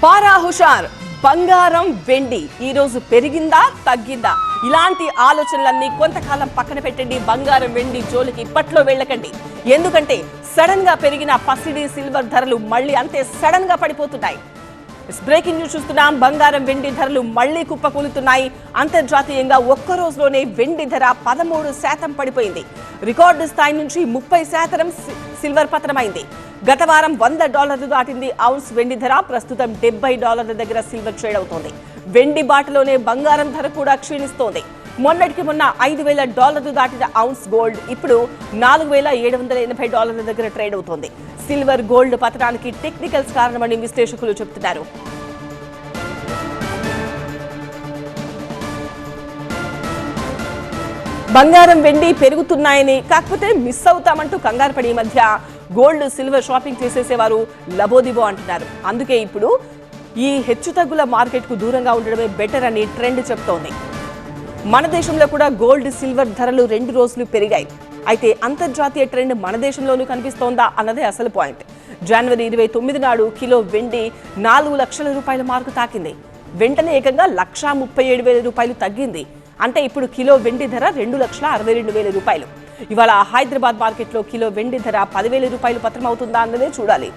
పారా హుషార్ బంగారం వెండి ఈ రోజు పెరిగిందా తగ్గిందా ఇలాంటి ఆలోచనలన్నీ కొంతకాలం పక్కన పెట్టండి. బంగారం వెండి జోలికి ఇప్పట్లో వెళ్ళకండి. ఎందుకంటే సడన్ గా పెరిగిన పసిడి సిల్వర్ ధరలు మళ్ళీ అంతే సడన్ గా పడిపోతున్నాయి. బ్రేకింగ్ న్యూస్ చూస్తున్నాం. బంగారం వెండి ధరలు మళ్లీ కుప్పకూలుతున్నాయి. అంతర్జాతీయంగా ఒక్క రోజులోనే వెండి ధర 13% పడిపోయింది. రికార్డు స్థాయి నుంచి 30% సిల్వర్ పతనమైంది. గత వారం $100 దాటింది ఔన్స్ వెండి ధర. ప్రస్తుతం $70 దగ్గర సిల్వర్ ట్రేడ్ అవుతోంది. వెండి బాటలోనే బంగారం ధర కూడా క్షీణిస్తోంది. మొన్నటికి మొన్న $5,000 దాటిన ఔన్స్ గోల్డ్ ఇప్పుడు $4,780 దగ్గర ట్రేడ్ అవుతోంది. సిల్వర్ గోల్డ్ పతనానికి టెక్నికల్స్ కారణమని విశ్లేషకులు చెబుతున్నారు. బంగారం వెండి పెరుగుతున్నాయని కాకపోతే మిస్ అవుతామంటూ కంగారు పడి మధ్య గోల్డ్ సిల్వర్ షాపింగ్ చేసేసేవారు లబోదిబో అంటున్నారు. అందుకే ఇప్పుడు ఈ హెచ్చుతగ్గుల మార్కెట్ కు దూరంగా ఉండడమే బెటర్ అని ట్రెండ్ చెప్తోంది. మన దేశంలో కూడా గోల్డ్ సిల్వర్ ధరలు 2 రోజులు పెరిగాయి. అయితే అంతర్జాతీయ ట్రెండ్ మన దేశంలోనూ కనిపిస్తోందా అన్నదే అసలు పాయింట్. జనవరి 29 నాడు కిలో వెండి 4 లక్షల రూపాయల మార్కు తాకింది. వెంటనే ఏకంగా $1,37,000 తగ్గింది. అంటే ఇప్పుడు కిలో వెండి ధర $2,62,000. ఇవాళ హైదరాబాద్ మార్కెట్లో కిలో వెండి ధర $10,000 పతనం అవుతుందా అన్నదే చూడాలి.